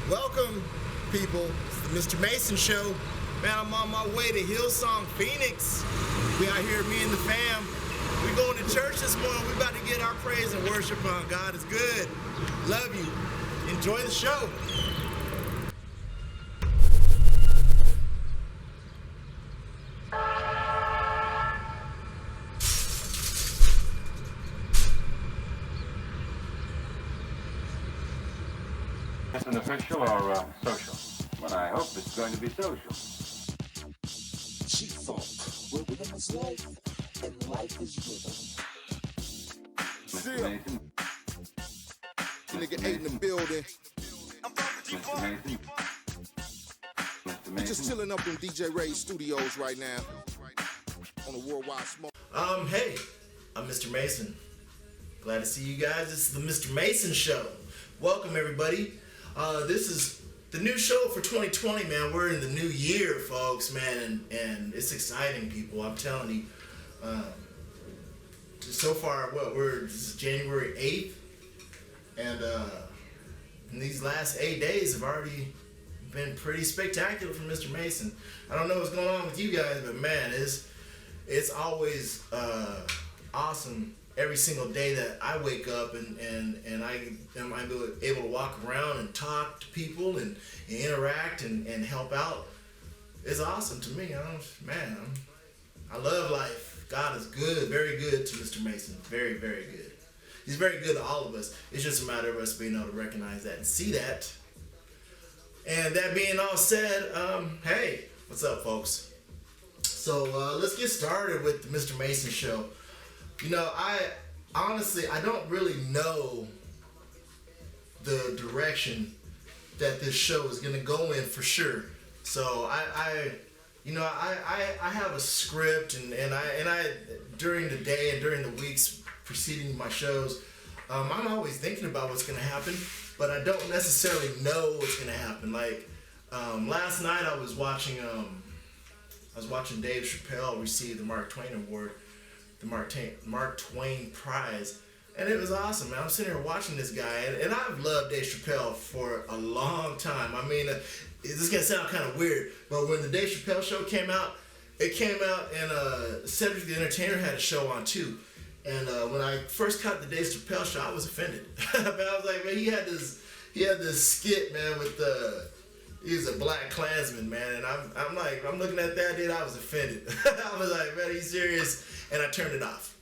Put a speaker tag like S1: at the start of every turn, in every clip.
S1: Welcome, people. It's the Mr. Mason Show. Man, I'm on my way to Hillsong, Phoenix. We out here, me and the fam. We going to church this morning. We about to get our praise and worship on. God is good. Love you. Enjoy the show.
S2: It's an official or social? Well, I hope it's going to be social.
S3: G-Funk, where rhythm is life, and life is rhythm.
S2: Mr. Mason?
S1: Nigga ate in the building.
S2: Mr. Mason? Mr.
S1: We just
S2: Mason?
S1: chilling up in DJ Ray's studios right now. On a worldwide smoke.
S4: Hey, I'm Mr. Mason. Glad to see you guys. This is the Mr. Mason Show. Welcome, everybody. This is the new show for 2020, man. We're in the new year, folks, man, and it's exciting, people. I'm telling you. So far, this is January 8th, and in these last 8 days have already been pretty spectacular for Mr. Mason. I don't know what's going on with you guys, but man, it's always awesome every single day that I wake up and I am able to walk around and talk to people and interact and help out. It's awesome to me. I love life. God is good, very good to Mr. Mason. Very, very good. He's very good to all of us. It's just a matter of us being able to recognize that and see that. And that being all said, hey, what's up, folks? So let's get started with the Mr. Mason Show. You know, I don't really know the direction that this show is gonna go in for sure. So I have a script and I during the day and during the weeks preceding my shows, I'm always thinking about what's gonna happen, but I don't necessarily know what's gonna happen. Like last night I was watching Dave Chappelle receive the Mark Twain Award. The Mark Twain Prize, and it was awesome, man. I'm sitting here watching this guy, and I've loved Dave Chappelle for a long time. I mean, this is gonna sound kind of weird, but when the Dave Chappelle show came out, and Cedric the Entertainer had a show on too. And when I first caught the Dave Chappelle show, I was offended. But I was like, man, he had this skit, man, with he was a black Klansman, man, and I'm looking at that dude, I was offended. I was like, man, are you serious? And I turned it off.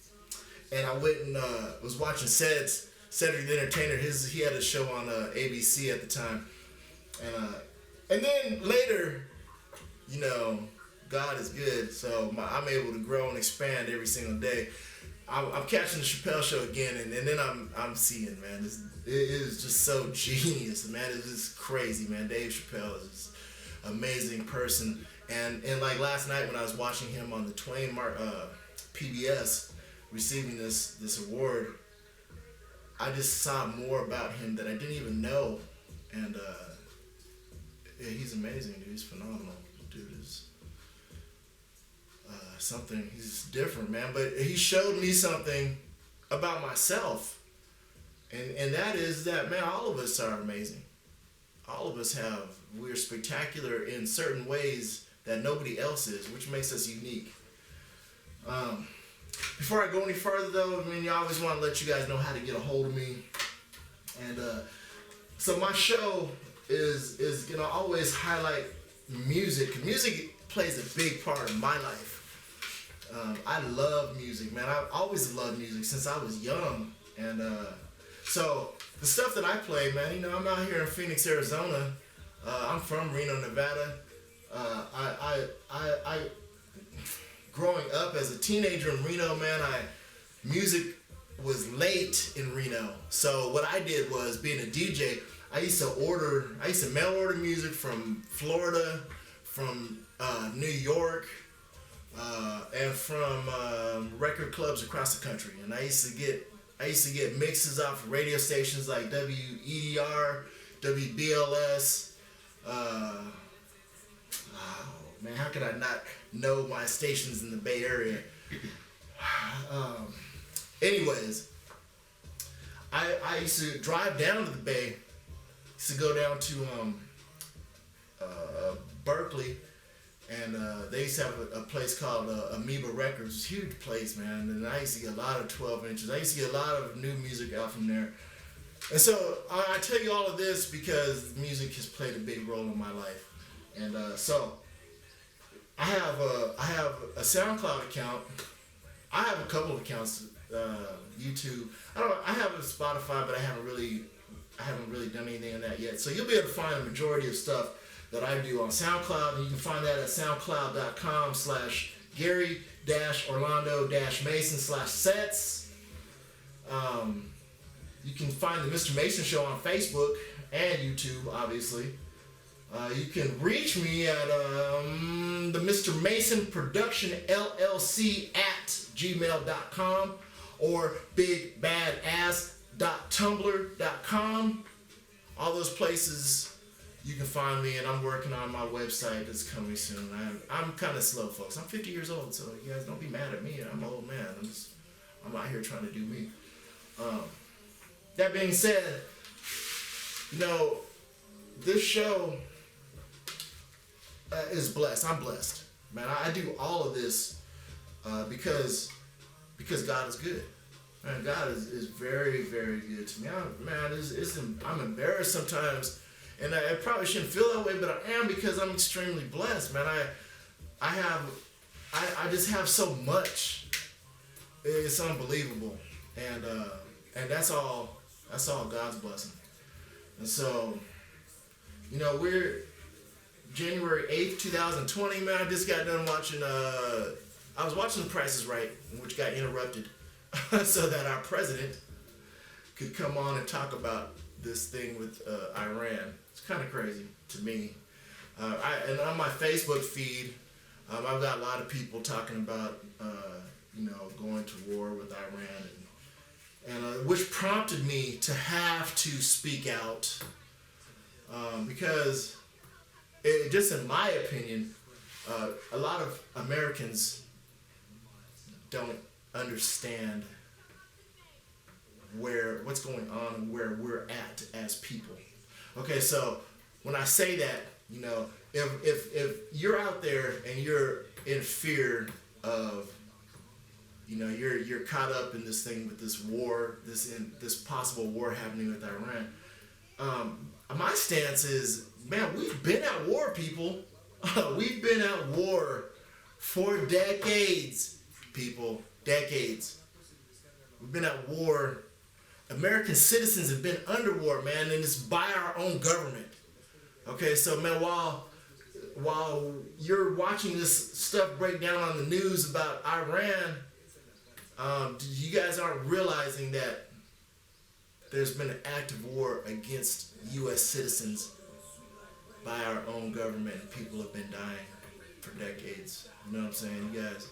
S4: And I went and was watching Cedric the Entertainer. He had a show on ABC at the time. And then later, you know, God is good, so I'm able to grow and expand every single day. I'm catching the Chappelle show again, and then I'm seeing, man, it is just so genius, man. It's just crazy, man. Dave Chappelle is just an amazing person. And like last night when I was watching him on the Twain PBS receiving this award, I just saw more about him that I didn't even know, and yeah, he's amazing, dude. He's phenomenal. Dude is something. He's different, man. But he showed me something about myself, and that is that, man, all of us are amazing. All of us we're spectacular in certain ways that nobody else is, which makes us unique. Before I go any further, though, I mean, you always want to let you guys know how to get a hold of me. And so my show is gonna always highlight music. Music plays a big part of my life. I love music, man. I've always loved music since I was young. And so the stuff that I play, man, you know, I'm out here in Phoenix, Arizona. I'm from Reno, Nevada. I growing up as a teenager in Reno, man, music was late in Reno. So what I did was, being a DJ, I used to mail order music from Florida, from New York, and from record clubs across the country. And I used to get mixes off of radio stations like WEDR, WBLS. Man, how could I not know my stations in the Bay Area? Anyways, I used to drive down to the Bay Used to go down to Berkeley, and they used to have a place called Amoeba Records. It's a huge place, man. And I used to get a lot of 12 inches. I used to get a lot of new music out from there. And so I tell you all of this because music has played a big role in my life. And so I have a SoundCloud account. I have a couple of accounts, YouTube. I have a Spotify, but I haven't really done anything on that yet. So you'll be able to find a majority of stuff that I do on SoundCloud, and you can find that at soundcloud.com/GaryOrlando-Mason/sets. You can find the Mr. Mason Show on Facebook and YouTube, obviously. You can reach me at the Mr. Mason Production LLC at gmail.com or bigbadass.tumblr.com. All those places you can find me, and I'm working on my website that's coming soon. I'm kind of slow, folks. I'm 50 years old, so you guys don't be mad at me. I'm an old man. I'm out here trying to do me. That being said, this show is blessed. I'm blessed, man. I do all of this because God is good. Man, God is very, very good to me. I'm embarrassed sometimes, and I probably shouldn't feel that way, but I am, because I'm extremely blessed, man. I just have so much. It's unbelievable, and that's all God's blessing. And so, we're January 8th, 2020, man. I just got done watching, I was watching The Price is Right, which got interrupted so that our president could come on and talk about this thing with Iran. It's kind of crazy to me. And on my Facebook feed, I've got a lot of people talking about, going to war with Iran, and which prompted me to have to speak out, because just in my opinion, a lot of Americans don't understand what's going on and where we're at as people. Okay, so when I say that, if you're out there and you're in fear of, you're caught up in this thing with this war, this possible war happening with Iran, my stance is, man, we've been at war, people. We've been at war for decades, people. Decades. We've been at war. American citizens have been under war, man, and it's by our own government. Okay, so, man, while you're watching this stuff break down on the news about Iran, you guys aren't realizing that there's been an act of war against U.S. citizens by our own government, and people have been dying for decades. You know what I'm saying, you guys?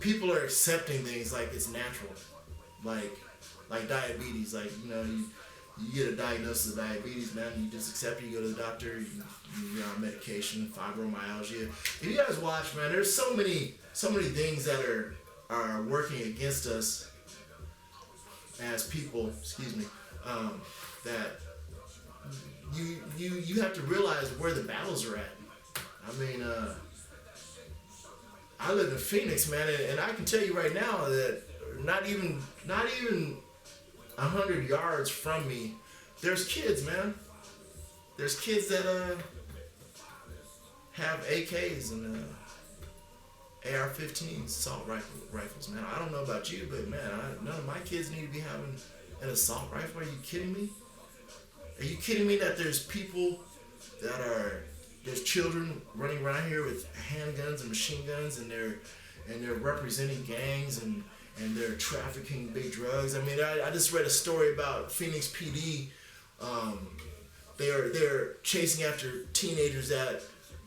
S4: People are accepting things like it's natural, like diabetes. Like, you get a diagnosis of diabetes, man, you just accept it. You go to the doctor, you're on medication, fibromyalgia. If you guys watch, man, there's so many things that are working against us as people. Excuse me. That you have to realize where the battles are at. I live in Phoenix, man, and I can tell you right now that not even 100 yards from me, there's kids, man. There's kids that have AKs and AR-15s, assault rifles, man. I don't know about you, but man, none of my kids need to be having an assault rifle. Are you kidding me? Are you kidding me that there's children running around here with handguns and machine guns, and they're representing gangs and they're trafficking big drugs? I just read a story about Phoenix PD. They're chasing after teenagers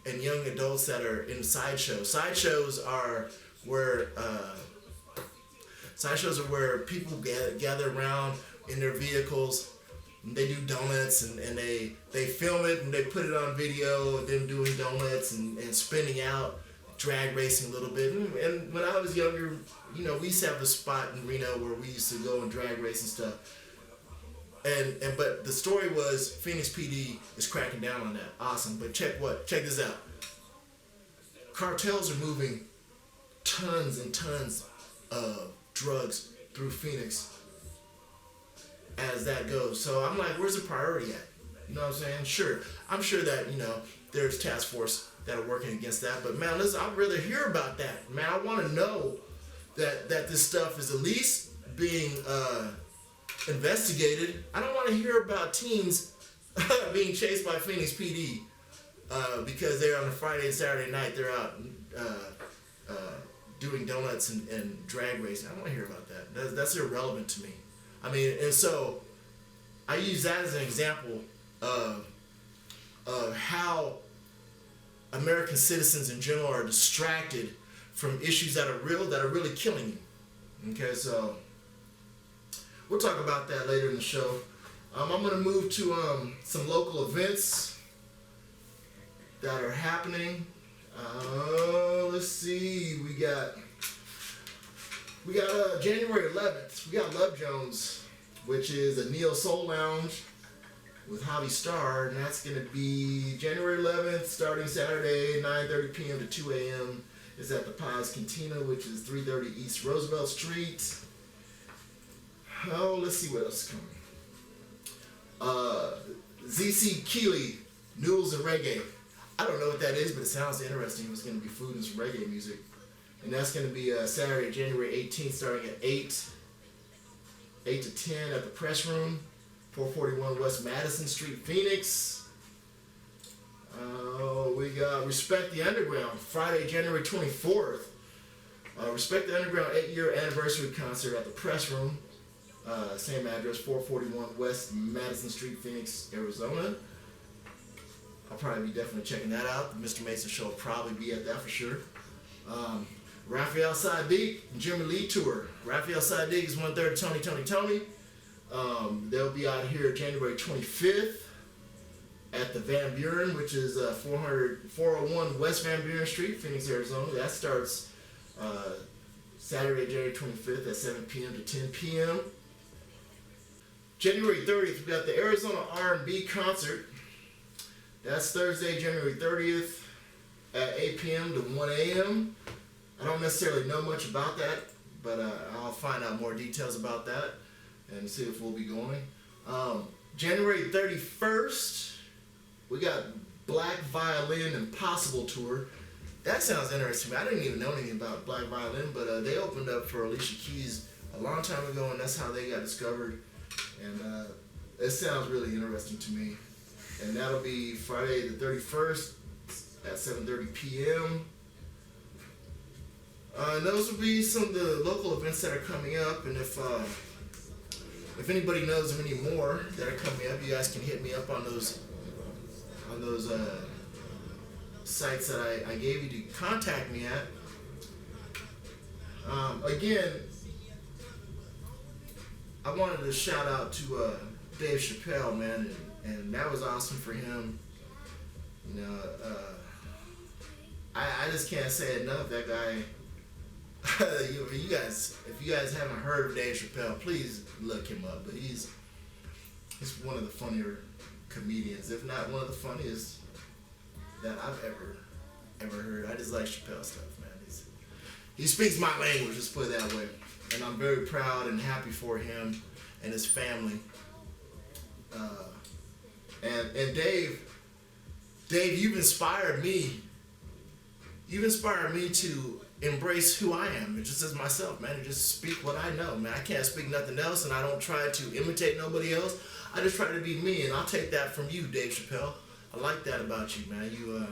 S4: and young adults that are in sideshows. Sideshows are where people gather around in their vehicles. And they do donuts, and they film it, and they put it on video of them doing donuts and spinning out, drag racing a little bit. And when I was younger, you know, we used to have a spot in Reno where we used to go and drag race and stuff. But the story was Phoenix PD is cracking down on that. Awesome. But check this out. Cartels are moving tons and tons of drugs through Phoenix as that goes. So I'm like, where's the priority at? You know what I'm saying? Sure. I'm sure that, you know, there's task force that are working against that. But man, listen, I'd rather hear about that. Man, I want to know that this stuff is at least being investigated. I don't want to hear about teens being chased by Phoenix PD because they're on a Friday and Saturday night. They're out doing donuts and drag racing. I don't want to hear about that. That's irrelevant to me. I mean, and so I use that as an example of how American citizens in general are distracted from issues that are real, that are really killing you. Okay, so we'll talk about that later in the show. I'm going to move to some local events that are happening. Let's see. We got January 11th. We got Love Jones, which is a neo soul lounge with Javi Star, and that's going to be January 11th, starting Saturday, 9:30 p.m. to 2 a.m. It's at the Paz Cantina, which is 330 East Roosevelt Street. Oh, let's see what else is coming. ZC Keeley, Noodles and Reggae. I don't know what that is, but it sounds interesting. It's going to be food and some reggae music. And that's going to be Saturday, January 18th, starting at 8 to 10 at the Press Room, 441 West Madison Street, Phoenix. We got Respect the Underground, Friday, January 24th. Respect the Underground 8-year anniversary concert at the Press Room. Same address, 441 West Madison Street, Phoenix, Arizona. I'll probably be definitely checking that out. The Mr. Mason Show will probably be at that for sure. Raphael Sadiq, Jimmy Lee Tour. Raphael Sadiq is 1/3 Tony. They'll be out here January 25th at the Van Buren, which is 401 West Van Buren Street, Phoenix, Arizona. That starts Saturday, January 25th at 7 p.m. to 10 p.m. January 30th, we got the Arizona R&B concert. That's Thursday, January 30th at 8 p.m. to 1 a.m. I don't necessarily know much about that, but I'll find out more details about that and see if we'll be going. January 31st, we got Black Violin Impossible Tour. That sounds interesting. I didn't even know anything about Black Violin, but they opened up for Alicia Keys a long time ago, and that's how they got discovered. And it sounds really interesting to me. And that'll be Friday the 31st at 7:30 p.m. And those will be some of the local events that are coming up. And if anybody knows of any more that are coming up, you guys can hit me up on those sites that I gave you to contact me at. Again, I wanted to shout out to Dave Chappelle, man, and that was awesome for him. You know, I just can't say enough. That guy. If you guys haven't heard of Dave Chappelle, please look him up. But he's one of the funnier comedians, if not one of the funniest that I've ever heard. I just like Chappelle stuff, man. He speaks my language, let's put it that way. And I'm very proud and happy for him and his family. And Dave, you've inspired me. You've inspired me to embrace who I am, just as myself, man, and just speak what I know, man. I can't speak nothing else, and I don't try to imitate nobody else. I just try to be me, and I'll take that from you, Dave Chappelle. I like that about you, man. You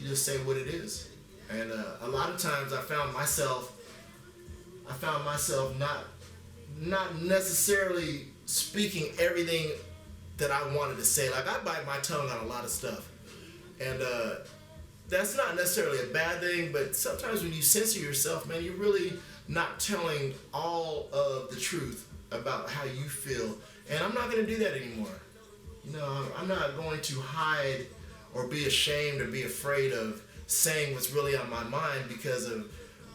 S4: just say what it is. And a lot of times I found myself not necessarily speaking everything that I wanted to say. Like, I bite my tongue on a lot of stuff. And that's not necessarily a bad thing, but sometimes when you censor yourself, man, you're really not telling all of the truth about how you feel. And I'm not going to do that anymore. You know, I'm not going to hide or be ashamed or be afraid of saying what's really on my mind because of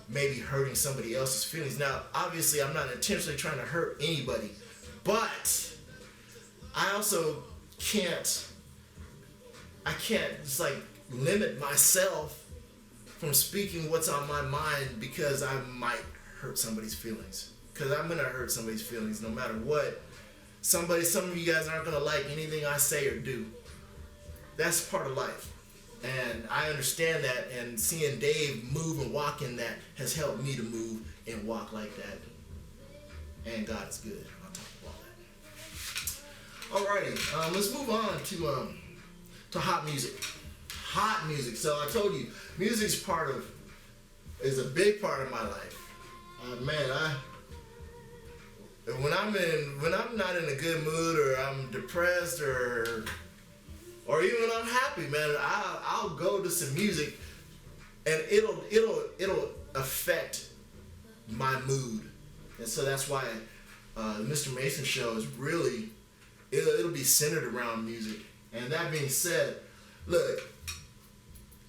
S4: maybe hurting somebody else's feelings. Now, obviously, I'm not intentionally trying to hurt anybody, but I also can't just like limit myself from speaking what's on my mind because I might hurt somebody's feelings. Because I'm gonna hurt somebody's feelings no matter what. Some of you guys aren't gonna like anything I say or do. That's part of life. And I understand that, and seeing Dave move and walk in that has helped me to move and walk like that. And God is good on top of all that. Alrighty, let's move on to hot music. Hot music. So I told you, music's is a big part of my life. Man, when I'm not in a good mood, or I'm depressed, or even when I'm happy, man, I'll go to some music, and it'll affect my mood. And so that's why the Mr. Mason show is really, it'll be centered around music. And that being said, look,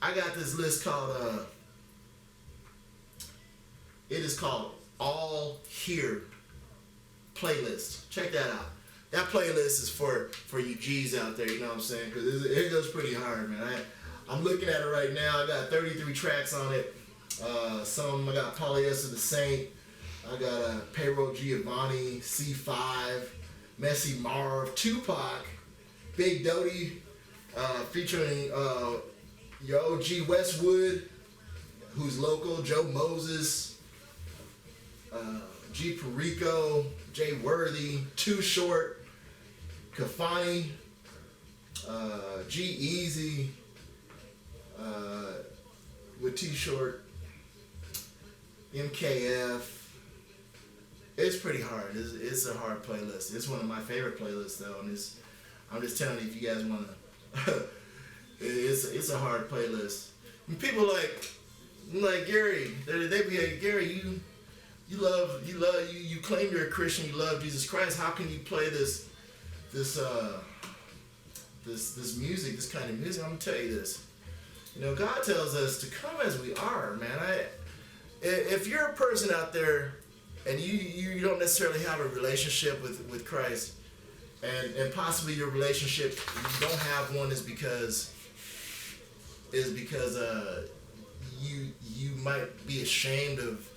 S4: I got this list called it is called All Here playlist. Check that out. That playlist is for you G's out there, you know what I'm saying? Because it goes pretty hard, man. I'm looking at it right now. I got 33 tracks on it. Some I got Polyester the Saint. I got Payroll Giovanni, C5, Messy Marv, Tupac, Big Doty, featuring your OG Westwood, who's local, Joe Moses, G Perico, Jay Worthy, Too Short, Kafani, G Easy, with Too Short, MKF. It's pretty hard. It's a hard playlist. It's one of my favorite playlists though, and I'm just telling you if you guys wanna. it's a hard playlist. And people like Gary, they be like, Gary, you claim you're a Christian, you love Jesus Christ. How can you play this music, this kind of music? I'm gonna tell you this. You know, God tells us to come as we are, man. If you're a person out there and you don't necessarily have a relationship with Christ, and possibly your relationship, you don't have one, is because you might be ashamed of,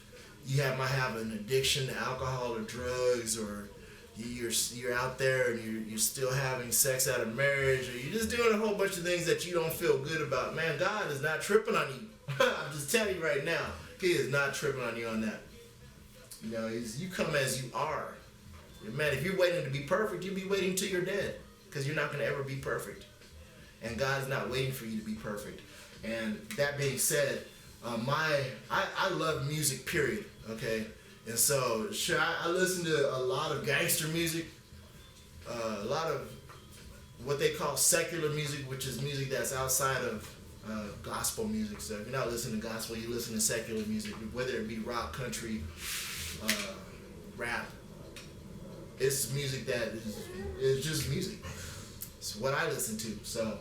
S4: might have an addiction to alcohol or drugs, or you're out there and you're still having sex out of marriage, or you're just doing a whole bunch of things that you don't feel good about. Man, God is not tripping on you. I'm just telling you right now, He is not tripping on you on that. You know, you come as you are. Man, if you're waiting to be perfect, you'll be waiting till you're dead, because you're not going to ever be perfect. And God is not waiting for you to be perfect. And that being said, I love music, period. Okay, and so sure, I listen to a lot of gangster music, a lot of what they call secular music, which is music that's outside of gospel music. So if you're not listening to gospel, you listen to secular music, whether it be rock, country, rap. It's music that is just music. It's what I listen to. So,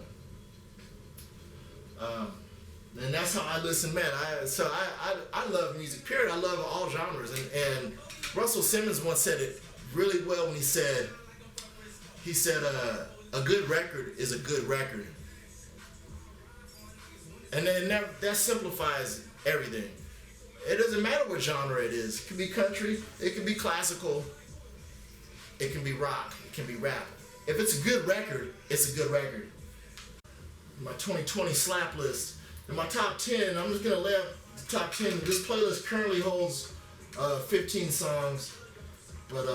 S4: and that's how I listen, man. I love music, period. I love all genres. And Russell Simmons once said it really well when he said, a good record is a good record. And then that simplifies everything. It doesn't matter what genre it is. It can be country, it can be classical, it can be rock, it can be rap. If it's a good record, it's a good record. My 2020 slap list. In my top 10, I'm just going to lay out the top 10. This playlist currently holds 15 songs, but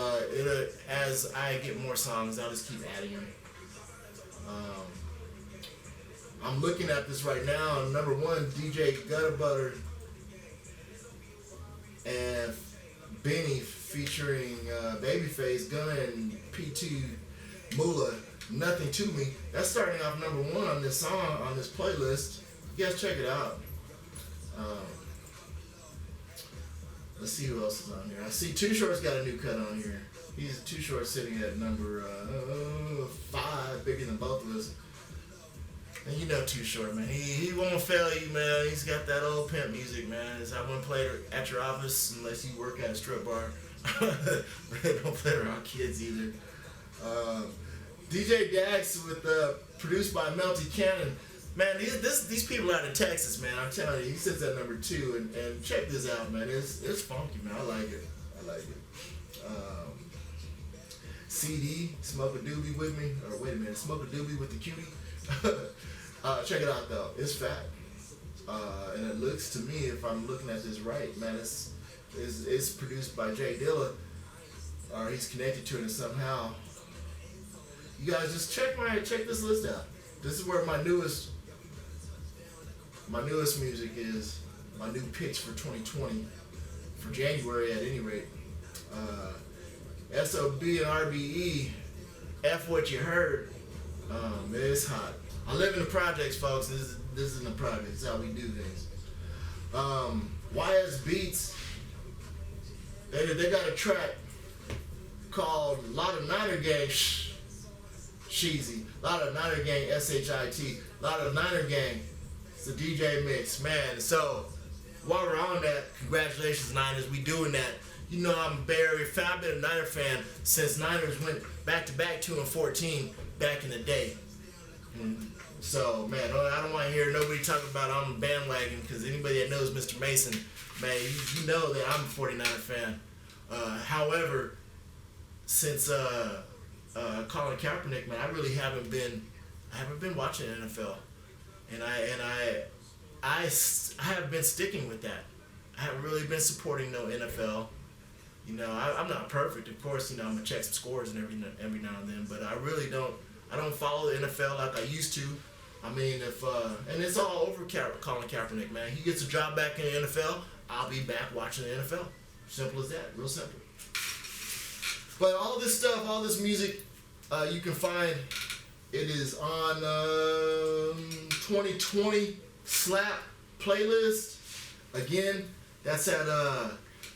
S4: as I get more songs, I'll just keep adding them. I'm looking at this right now. Number 1, DJ Gutter Butter and Benny featuring Babyface, Gunna, and P2 Moolah, Nothing to Me. That's starting off number 1 on this song, on this playlist. You guys check it out. Let's see who else is on here. I see Too Short's got a new cut on here. He's Too Short sitting at number 5, bigger than both of us. And you know Too Short, man. He won't fail you, man. He's got that old pimp music, man. I wouldn't play it at your office unless you work at a strip bar. Don't play it around kids either. DJ Dax with produced by Melty Cannon. Man, these people out in Texas, man. I'm telling you, he sits at number 2, and check this out, man. It's funky, man. I like it. CD, Smoke a Doobie with me, or wait a minute, Smoke a Doobie with the cutie. Check it out though, it's fat, and it looks to me, if I'm looking at this right, man, it's produced by Jay Dilla, or he's connected to it somehow. You guys just check this list out. This is where my newest music is, my new picks for 2020, for January at any rate. SOB and RBE, F what you heard. It's hot. I live in the projects, folks. This is in the projects. This is how we do things. YS Beats, they got a track called Lot of Niner Gang, Sheezy. Lot of Niner Gang, SHIT. Lot of Niner Gang. It's a DJ mix, man. So while we're on that, congratulations Niners, we doing that. You know I'm a Bay Area fan. I've been a Niner fan since Niners went back-to-back 2-14 back in the day. So, man, I don't want to hear nobody talking about I'm a bandwagon, because anybody that knows Mr. Mason, man, you know that I'm a 49er fan. However, since Colin Kaepernick, man, I really haven't been watching NFL, and I have been sticking with that. I haven't really been supporting no NFL. You know, I'm not perfect, of course. You know, I'm gonna check some scores and every now and then, but I really don't. I don't follow the NFL like I used to. I mean, and it's all over Colin Kaepernick, man. He gets a job back in the NFL, I'll be back watching the NFL. Simple as that, real simple. But all this stuff, all this music, you can find. It is on 2020 Slap playlist. Again, that's at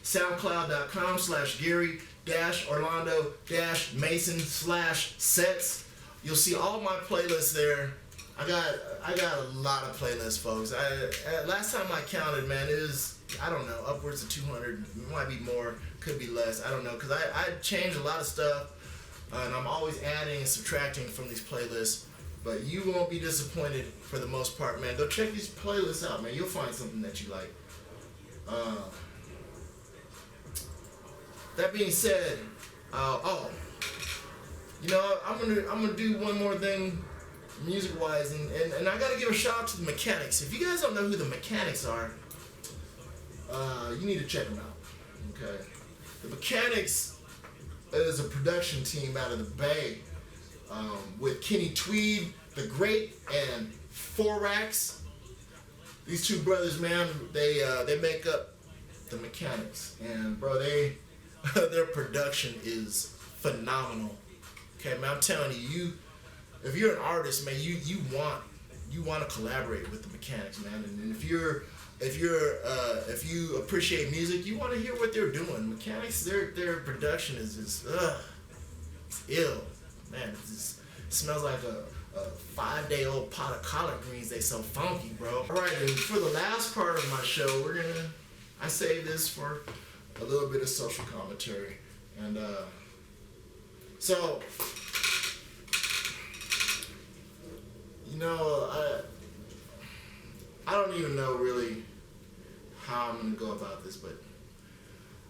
S4: soundcloud.com/Gary-Orlando-Mason/sets. You'll see all my playlists there. I got a lot of playlists, folks. Last time I counted, man, it was, I don't know, upwards of 200. It might be more, could be less. I don't know, because I changed a lot of stuff, and I'm always adding and subtracting from these playlists. But you won't be disappointed for the most part, man. Go check these playlists out, man. You'll find something that you like. That being said, you know, I'm gonna do one more thing, music-wise, and I gotta give a shout out to the Mechanics. If you guys don't know who the Mechanics are, you need to check them out. Okay, the Mechanics is a production team out of the Bay, with Kenny Tweed, the Great, and Forax. These two brothers, man, they make up the Mechanics, and bro, their production is phenomenal. Okay, man, I'm telling you, if you're an artist, man, you want to collaborate with the Mechanics, man. And if you appreciate music, you want to hear what they're doing. Mechanics, their production is just it's ill, man. It smells like a 5-day-old pot of collard greens. They so funky, bro. All right, and for the last part of my show, I saved this for a little bit of social commentary, and so, you know, I don't even know really how I'm gonna go about this, but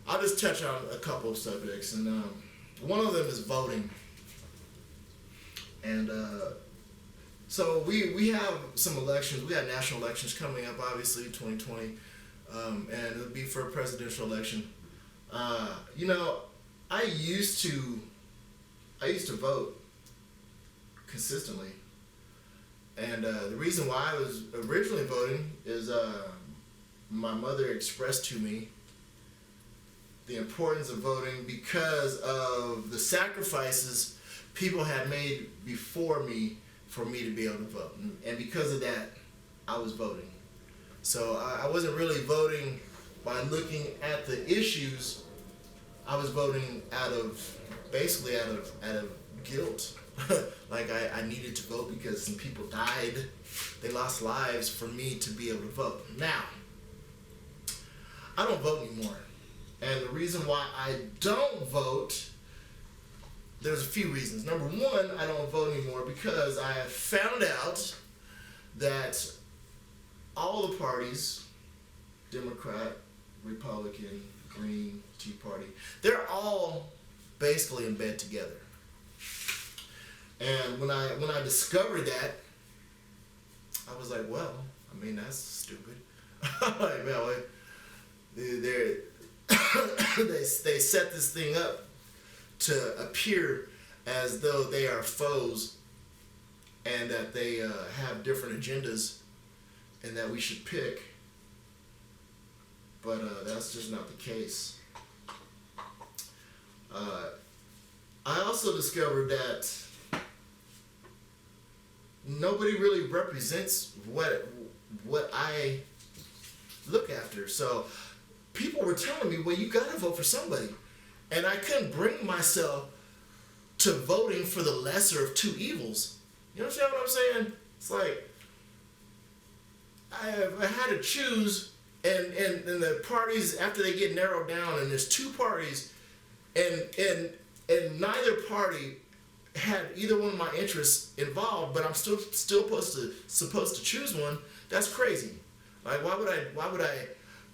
S4: I'll just touch on a couple of subjects, and one of them is voting. And so we have some elections. We got national elections coming up, obviously 2020, and it'll be for a presidential election. You know, I used to vote consistently, and the reason why I was originally voting is my mother expressed to me the importance of voting because of the sacrifices people had made before me for me to be able to vote, and because of that, I was voting. So I wasn't really voting by looking at the issues I was voting basically out of guilt. Like I needed to vote because some people died. They lost lives for me to be able to vote. Now, I don't vote anymore. And the reason why I don't vote, there's a few reasons. Number one, I don't vote anymore because I have found out that all the parties, Democrat, Republican, Green, Tea Party, they're all basically in bed together. And when I discovered that, I was like, well, I mean, that's stupid. Like, man, they set this thing up to appear as though they are foes and that they have different agendas and that we should pick. But that's just not the case. I also discovered that nobody really represents what I look after. So people were telling me, well, you gotta vote for somebody. And I couldn't bring myself to voting for the lesser of two evils. You understand what I'm saying? It's like, I had to choose, and the parties, after they get narrowed down, and there's two parties, and neither party had either one of my interests involved, but I'm still supposed to choose one. That's crazy. Like, why would I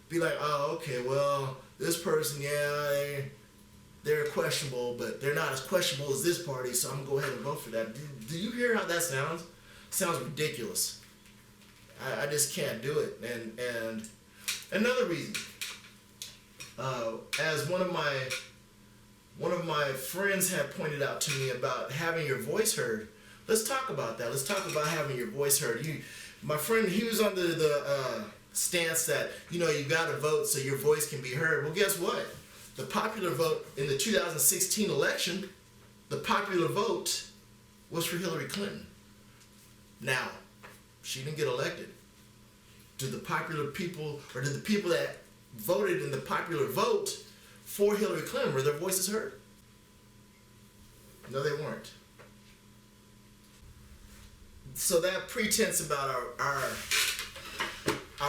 S4: be like, oh, okay, well, this person, yeah, they're questionable, but they're not as questionable as this party, so I'm gonna go ahead and vote for that. Do you hear how that sounds? It sounds ridiculous. I just can't do it. And another reason, as one of my friends had pointed out to me about having your voice heard. Let's talk about that. Let's talk about having your voice heard. My friend, he was under the stance that, you got to vote so your voice can be heard. Well, guess what? The popular vote in the 2016 election, the popular vote was for Hillary Clinton. Now, she didn't get elected. Did the people that voted in the popular vote for Hillary Clinton, were their voices heard? No, they weren't. So that pretense about our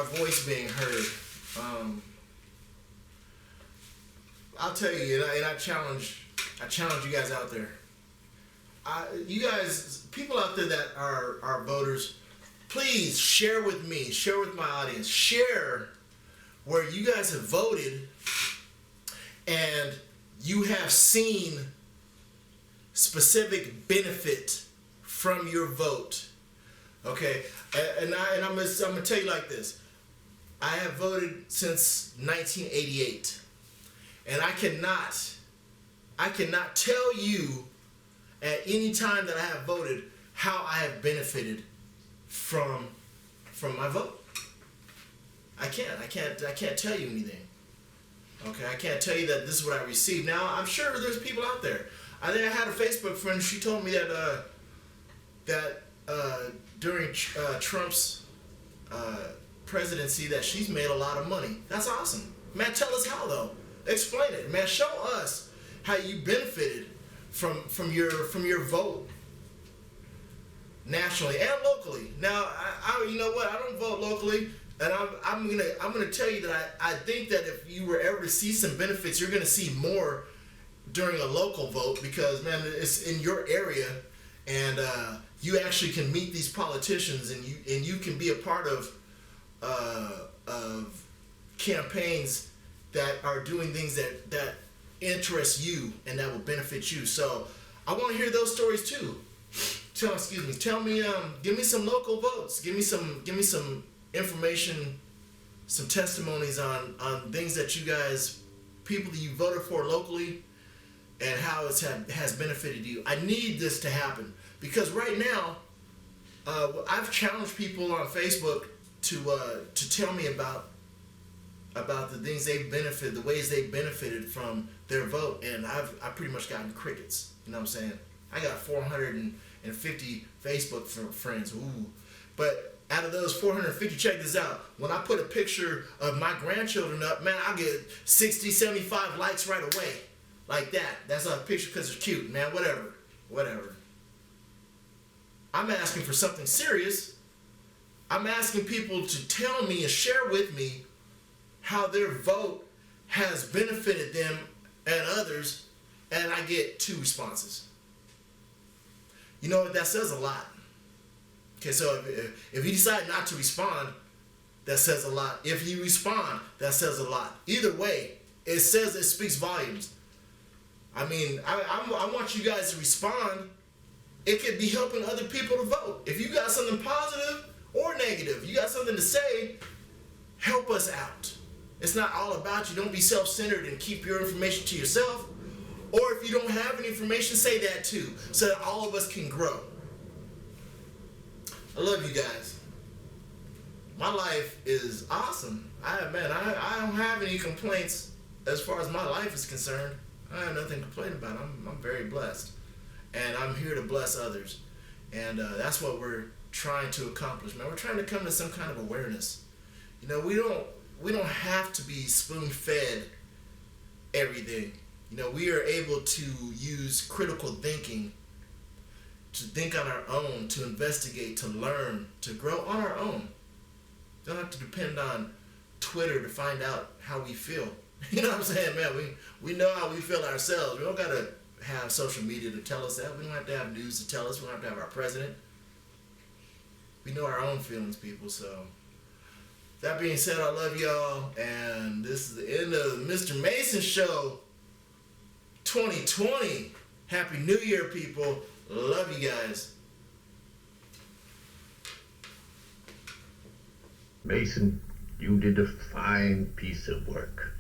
S4: voice being heard, I'll tell you, and I challenge you guys out there. You guys, people out there that are voters, please share with me, share with my audience, share where you guys have voted and you have seen specific benefit from your vote. Okay, and I'm gonna tell you like this. I have voted since 1988, and I cannot tell you at any time that I have voted how I have benefited from my vote. I can't tell you anything. Okay, I can't tell you that this is what I received. Now, I'm sure there's people out there. I think I had a Facebook friend. She told me that during Trump's presidency that she's made a lot of money. That's awesome. Man, tell us how though. Explain it. Man, show us how you benefited from your vote nationally and locally. Now, I you know what? I don't vote locally. And I'm gonna tell you that I think that if you were ever to see some benefits, you're gonna see more during a local vote because, man, it's in your area, and you actually can meet these politicians, and you can be a part of campaigns that are doing things that interest you and that will benefit you. So I want to hear those stories too. Tell me, give me some local votes. Give me some information, some testimonies on things that you guys, people that you voted for locally, and how it has benefited you. I need this to happen because right now, I've challenged people on Facebook to tell me about the things they've benefited, the ways they benefited from their vote, and I've pretty much gotten crickets. You know what I'm saying? I got 450 Facebook friends. Ooh, but out of those 450, check this out. When I put a picture of my grandchildren up, man, I get 60, 75 likes right away. like that. That's a picture because it's cute, man. Whatever. I'm asking for something serious. I'm asking people to tell me and share with me how their vote has benefited them and others, and I get 2 responses. You know what? That says a lot. Okay, so if you decide not to respond, that says a lot. If you respond, that says a lot. Either way, it speaks volumes. I mean, I want you guys to respond. It could be helping other people to vote. If you got something positive or negative, you got something to say, help us out. It's not all about you. Don't be self-centered and keep your information to yourself. Or if you don't have any information, say that too, so that all of us can grow. I love you guys. My life is awesome. I don't have any complaints as far as my life is concerned. I have nothing to complain about. I'm very blessed. And I'm here to bless others. And that's what we're trying to accomplish, man. We're trying to come to some kind of awareness. You know, we don't have to be spoon-fed everything. You know, we are able to use critical thinking to think on our own, to investigate, to learn, to grow on our own. Don't have to depend on Twitter to find out how we feel. You know what I'm saying, man? We know how we feel ourselves. We don't got to have social media to tell us that. We don't have to have news to tell us. We don't have to have our president. We know our own feelings, people. So, that being said, I love y'all. And this is the end of the Mr. Mason Show 2020. Happy New Year, people. Love you guys.
S5: Mason, you did a fine piece of work.